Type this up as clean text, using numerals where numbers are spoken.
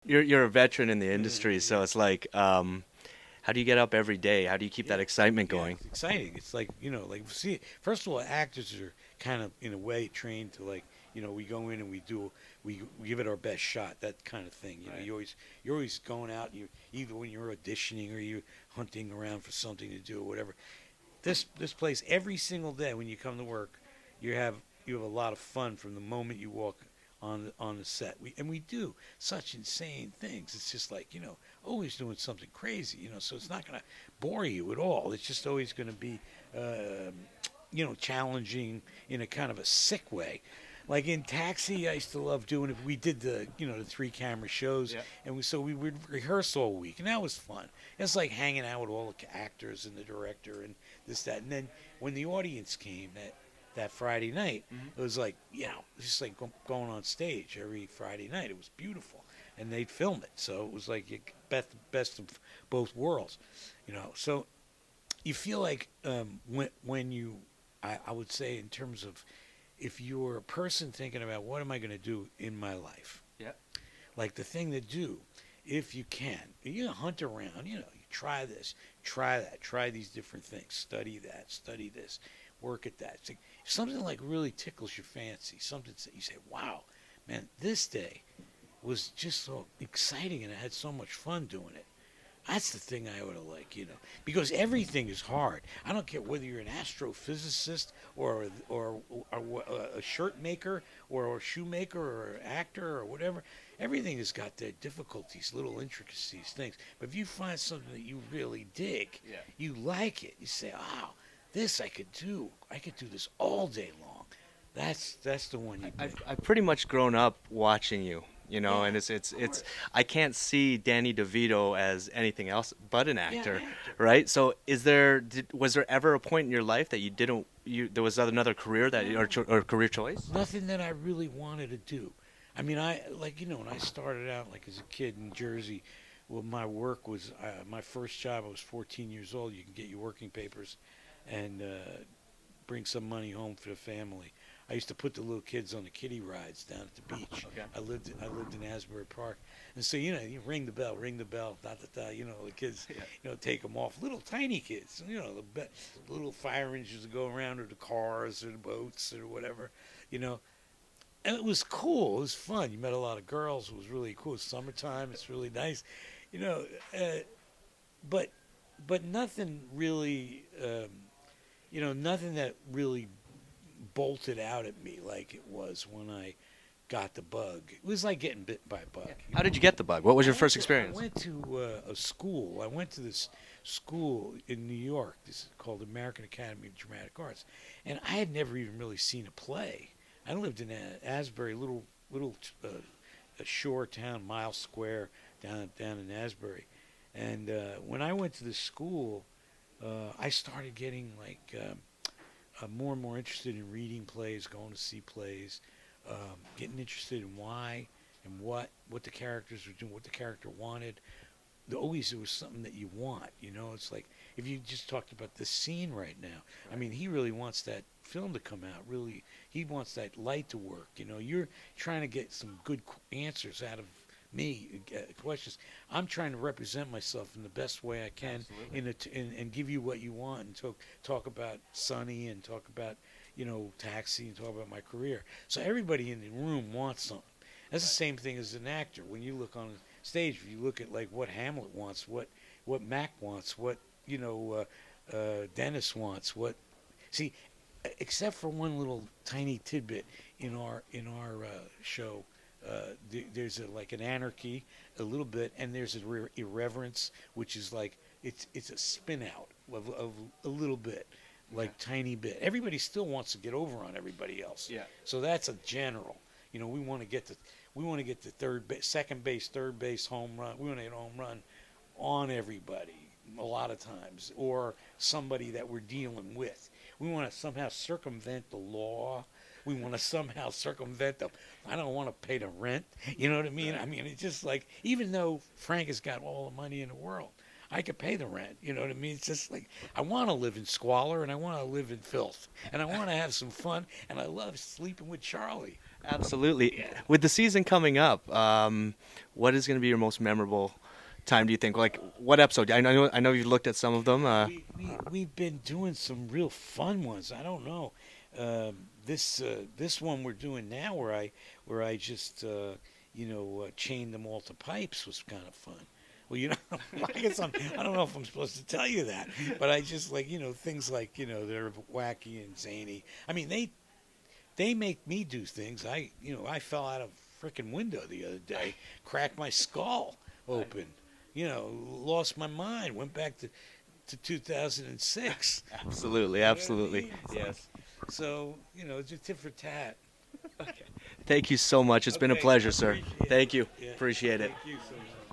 you're a veteran in the industry, so it's like, how do you get up every day? How do you keep that excitement Yeah, going? it's exciting. It's like, like, see, first of all, actors are kind of in a way trained to, like, we go in and we give it our best shot, that kind of thing. Right. You're always going out. You either when you're auditioning or you're hunting around for something to do or whatever. This place every single day when you come to work, you have you have a lot of fun from the moment you walk on the set. We do such insane things. It's just like, always doing something crazy. So it's not going to bore you at all. It's just always going to be challenging in a kind of a sick way. Like in Taxi, I used to love doing it. We did the 3 camera shows, Yeah. and we would rehearse all week, and that was fun. It's like hanging out with all the actors and the director and this, that, and then when the audience came that Friday night, it was like, it's just like going on stage every Friday night. It was beautiful, and they'd film it, so it was like best of both worlds, So you feel like when you, I would say in terms of if you're a person thinking about what am I going to do in my life, Yeah. like the thing to do, if you can, hunt around, you try this, try that, try these different things, study that, study this, work at that. It's like, something like really tickles your fancy, something that you say, wow, man, this day was just so exciting and I had so much fun doing it. That's the thing I ought to like, because everything is hard. I don't care whether you're an astrophysicist or a shirt maker or a shoemaker or an actor or whatever. Everything has got their difficulties, little intricacies, things. But if you find something that you really dig, Yeah. you like it, you say, "Wow, this I could do. I could do this all day long." That's the one you pick. I've pretty much grown up watching you, Yeah, and of it's course. I can't see Danny DeVito as anything else but an Yeah, an actor, actor. right? So was there ever a point in your life that you didn't you there was another career that No. or career choice? Nothing that I really wanted to do. I mean, I like when I started out like as a kid in Jersey. Well, my work was my first job. I was 14 years old. You can get your working papers, and bring some money home for the family. I used to put the little kids on the kiddie rides down at the beach. Okay. I lived in Asbury Park, and so you ring the bell, da da da. The kids, Yeah. take them off. Little tiny kids, the little fire engines that go around, or the cars, or the boats, or whatever, you know. And it was cool. It was fun. You met a lot of girls. It was really cool. It's summertime. It's really nice, you know. But but nothing really, nothing that really bolted out at me like it was when I got the bug. It was like getting bit by a bug. How did you get the bug? What was I your went first to I experience? went to a school. I went to this school in New York. This is called American Academy of Dramatic Arts, and I had never even really seen a play. I lived in Asbury, little a shore town, Mile Square, down in Asbury, and when I went to the school, I started getting like more and more interested in reading plays, going to see plays, getting interested in why and what the characters were doing, what the character wanted. Always there was something that you want. It's like if you just talked about this scene right now. I mean, he really wants that film to come out. Really, he wants that light to work. You're trying to get some good answers out of me, questions. I'm trying to represent myself in the best way I can, Absolutely. and give you what you want, and talk about Sonny, and talk about Taxi, and talk about my career. So everybody in the room wants something. That's the same thing as an actor. When you look on stage, if you look at like what Hamlet wants, what Mac wants, what Dennis wants, what see, except for one little tiny tidbit in our show, there's like an anarchy a little bit, and there's irreverence, which is like it's a spin out of a little bit, like tiny bit. Everybody still wants to get over on everybody else, Yeah. so that's a general. We want to get the second base, third base home run. We want to get a home run on everybody a lot of times, or somebody that we're dealing with. We want to somehow circumvent the law. We want to somehow circumvent them. I don't want to pay the rent. You know what I mean? Right. I mean, it's just like, even though Frank has got all the money in the world, I could pay the rent. You know what I mean? It's just like, I want to live in squalor, and I want to live in filth, and I want to have some fun, and I love sleeping with Charlie. Absolutely. With the season coming up, what is going to be your most memorable time, do you think? Like, what episode? I know you've looked at some of them. We've been doing some real fun ones. I don't know. This one we're doing now, where I just chained them all to pipes, was kind of fun. Well, I guess I don't know if I'm supposed to tell you that, but I just like things like they're wacky and zany. I mean they make me do things. I fell out of a freaking window the other day, cracked my skull open. Lost my mind. Went back to 2006. Absolutely, You know what I absolutely. mean? Yes. So just tit for tat. Thank you so much. It's been a Okay, pleasure, I sir. appreciate it. Thank you. Yeah, Appreciate it. thank you so much.